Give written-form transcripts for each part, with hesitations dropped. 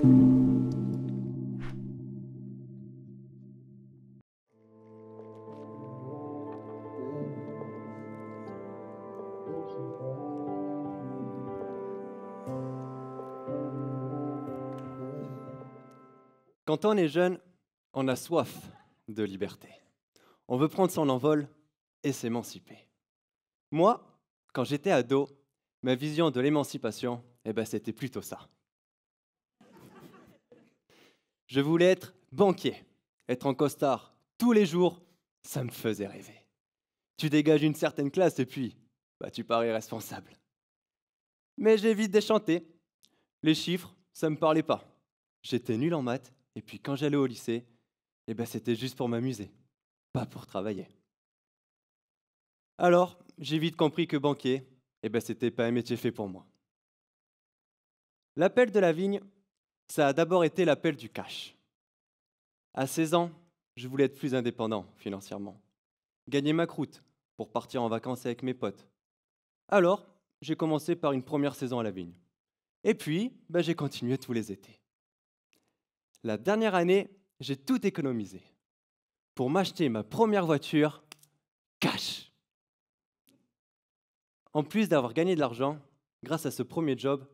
Quand on est jeune, on a soif de liberté. On veut prendre son envol et s'émanciper. Moi, quand j'étais ado, ma vision de l'émancipation, c'était plutôt ça. Je voulais être banquier, être en costard tous les jours, ça me faisait rêver. Tu dégages une certaine classe et puis, tu parais responsable. Mais j'ai vite déchanté. Les chiffres, ça me parlait pas. J'étais nul en maths, et puis quand j'allais au lycée, c'était juste pour m'amuser, pas pour travailler. Alors, j'ai vite compris que banquier, c'était pas un métier fait pour moi. L'appel de la vigne, ça a d'abord été l'appel du cash. À 16 ans, je voulais être plus indépendant financièrement, gagner ma croûte pour partir en vacances avec mes potes. Alors, j'ai commencé par une première saison à la vigne. Et puis, j'ai continué tous les étés. La dernière année, j'ai tout économisé pour m'acheter ma première voiture, cash. En plus d'avoir gagné de l'argent, grâce à ce premier job,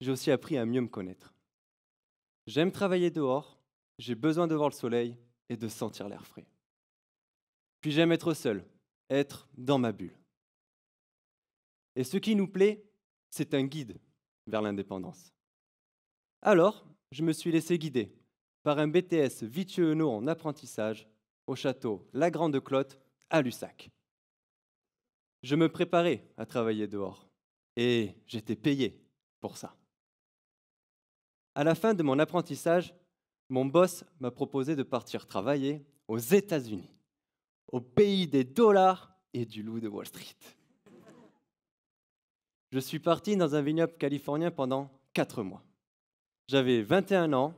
j'ai aussi appris à mieux me connaître. J'aime travailler dehors, j'ai besoin de voir le soleil et de sentir l'air frais. Puis j'aime être seul, être dans ma bulle. Et ce qui nous plaît, c'est un guide vers l'indépendance. Alors, je me suis laissé guider par un BTS Vittueux-Hainaut en apprentissage au château La Grande Clotte à Lussac. Je me préparais à travailler dehors et j'étais payé pour ça. À la fin de mon apprentissage, mon boss m'a proposé de partir travailler aux États-Unis, au pays des dollars et du loup de Wall Street. Je suis parti dans un vignoble californien pendant 4 mois. J'avais 21 ans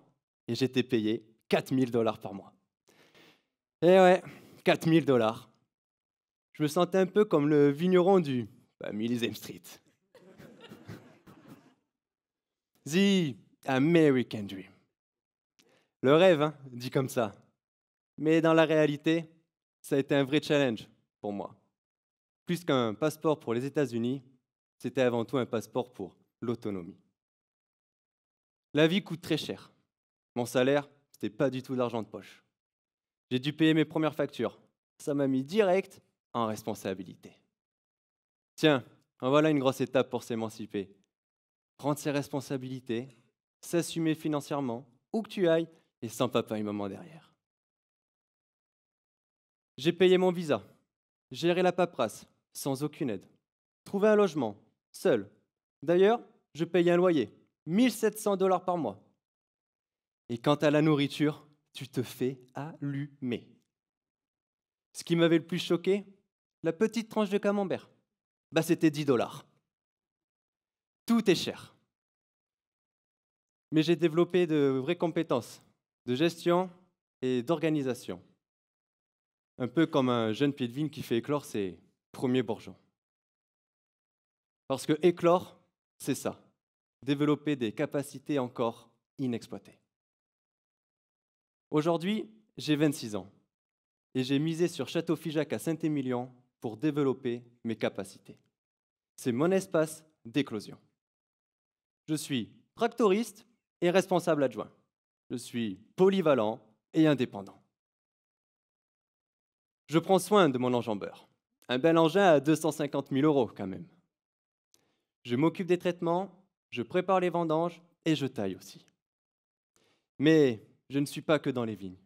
et j'étais payé 4 000 $ par mois. Et ouais, 4 000 $. Je me sentais un peu comme le vigneron du Millésime Street. The American Dream. Le rêve, hein, dit comme ça. Mais dans la réalité, ça a été un vrai challenge pour moi. Plus qu'un passeport pour les États-Unis, c'était avant tout un passeport pour l'autonomie. La vie coûte très cher. Mon salaire, c'était pas du tout d'argent de poche. J'ai dû payer mes premières factures. Ça m'a mis direct en responsabilité. Tiens, en voilà une grosse étape pour s'émanciper. Prendre ses responsabilités, s'assumer financièrement, où que tu ailles, et sans papa et maman derrière. J'ai payé mon visa, géré la paperasse, sans aucune aide. Trouvé un logement, seul. D'ailleurs, je payais un loyer, 1 700 $ par mois. Et quant à la nourriture, tu te fais allumer. Ce qui m'avait le plus choqué, la petite tranche de camembert. C'était 10 $. Tout est cher. Mais j'ai développé de vraies compétences de gestion et d'organisation. Un peu comme un jeune pied de vigne qui fait éclore ses premiers bourgeons. Parce que éclore, c'est ça, développer des capacités encore inexploitées. Aujourd'hui, j'ai 26 ans et j'ai misé sur Château Figeac à Saint-Émilion pour développer mes capacités. C'est mon espace d'éclosion. Je suis tractoriste et responsable adjoint. Je suis polyvalent et indépendant. Je prends soin de mon enjambeur. Un bel engin à 250 000 € quand même. Je m'occupe des traitements, je prépare les vendanges et je taille aussi. Mais je ne suis pas que dans les vignes.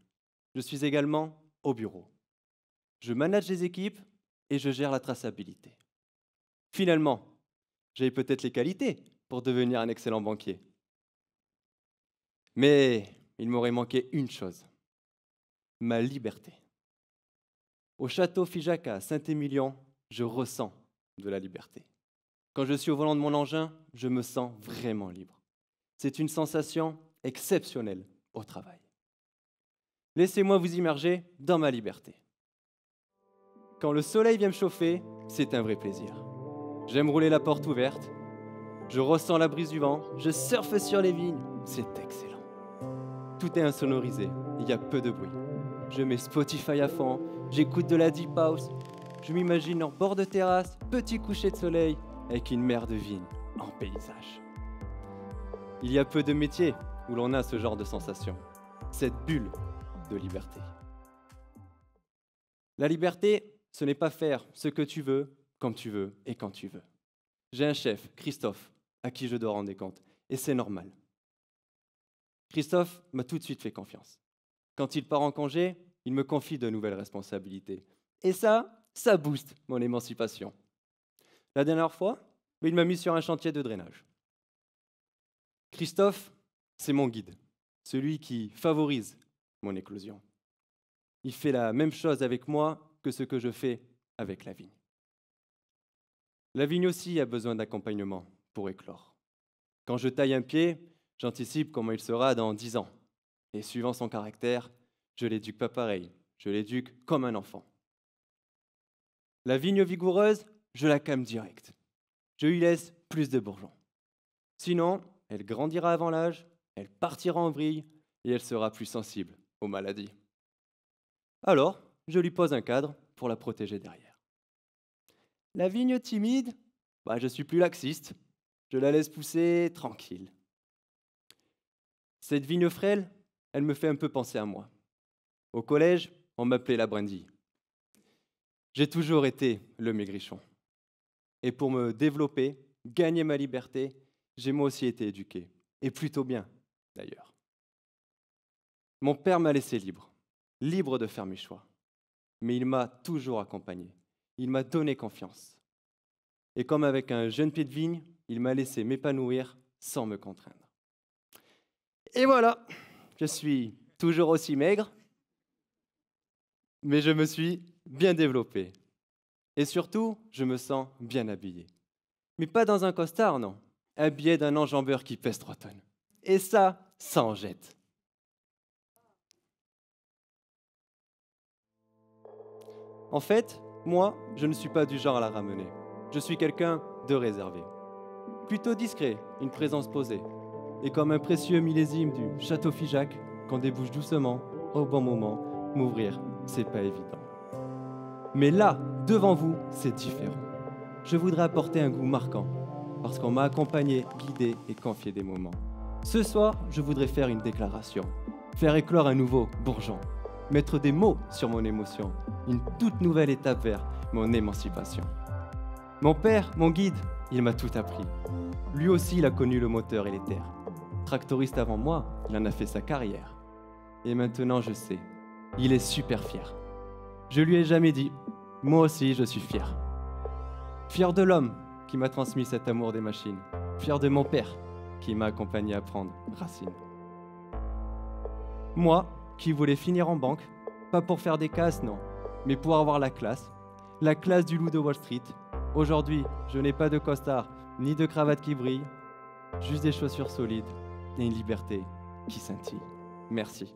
Je suis également au bureau. Je manage les équipes et je gère la traçabilité. Finalement, j'ai peut-être les qualités pour devenir un excellent banquier. Mais il m'aurait manqué une chose, ma liberté. Au château Figeac à Saint-Émilion, je ressens de la liberté. Quand je suis au volant de mon engin, je me sens vraiment libre. C'est une sensation exceptionnelle au travail. Laissez-moi vous immerger dans ma liberté. Quand le soleil vient me chauffer, c'est un vrai plaisir. J'aime rouler la porte ouverte, je ressens la brise du vent, je surfe sur les vignes, c'est excellent. tout est insonorisé, il y a peu de bruit. Je mets Spotify à fond, j'écoute de la deep house, je m'imagine en bord de terrasse, petit coucher de soleil, avec une mer de vigne en paysage. Il y a peu de métiers où l'on a ce genre de sensation, cette bulle de liberté. La liberté, ce n'est pas faire ce que tu veux, comme tu veux et quand tu veux. J'ai un chef, Christophe, à qui je dois rendre des comptes, et c'est normal. Christophe m'a tout de suite fait confiance. Quand il part en congé, il me confie de nouvelles responsabilités. Et ça booste mon émancipation. La dernière fois, il m'a mis sur un chantier de drainage. Christophe, c'est mon guide, celui qui favorise mon éclosion. Il fait la même chose avec moi que ce que je fais avec la vigne. La vigne aussi a besoin d'accompagnement pour éclore. Quand je taille un pied, j'anticipe comment il sera dans 10 ans. Et suivant son caractère, je l'éduque pas pareil, je l'éduque comme un enfant. La vigne vigoureuse, je la calme direct. Je lui laisse plus de bourgeons. Sinon, elle grandira avant l'âge, elle partira en vrille et elle sera plus sensible aux maladies. Alors, je lui pose un cadre pour la protéger derrière. La vigne timide, je suis plus laxiste. Je la laisse pousser tranquille. Cette vigne frêle, elle me fait un peu penser à moi. Au collège, on m'appelait la brindille. J'ai toujours été le maigrichon. Et pour me développer, gagner ma liberté, j'ai moi aussi été éduqué. Et plutôt bien, d'ailleurs. Mon père m'a laissé libre, libre de faire mes choix. Mais il m'a toujours accompagné. Il m'a donné confiance. Et comme avec un jeune pied de vigne, il m'a laissé m'épanouir sans me contraindre. Et voilà, je suis toujours aussi maigre, mais je me suis bien développé. Et surtout, je me sens bien habillé. Mais pas dans un costard, non. Habillé d'un enjambeur qui pèse 3 tonnes. Et ça en jette. En fait, moi, je ne suis pas du genre à la ramener. Je suis quelqu'un de réservé. Plutôt discret, une présence posée. Et comme un précieux millésime du Château Figeac, qu'on débouche doucement, au bon moment, m'ouvrir, c'est pas évident. Mais là, devant vous, c'est différent. Je voudrais apporter un goût marquant, parce qu'on m'a accompagné, guidé et confié des moments. Ce soir, je voudrais faire une déclaration, faire éclore un nouveau bourgeon, mettre des mots sur mon émotion, une toute nouvelle étape vers mon émancipation. Mon père, mon guide, il m'a tout appris. Lui aussi, il a connu le moteur et les terres. Tractoriste avant moi, il en a fait sa carrière. Et maintenant, je sais, il est super fier. Je lui ai jamais dit, moi aussi, je suis fier. Fier de l'homme qui m'a transmis cet amour des machines. Fier de mon père qui m'a accompagné à prendre racine. Moi, qui voulais finir en banque, pas pour faire des casses, non, mais pour avoir la classe du loup de Wall Street. Aujourd'hui, je n'ai pas de costard, ni de cravate qui brille, juste des chaussures solides et une liberté qui scintille. Merci.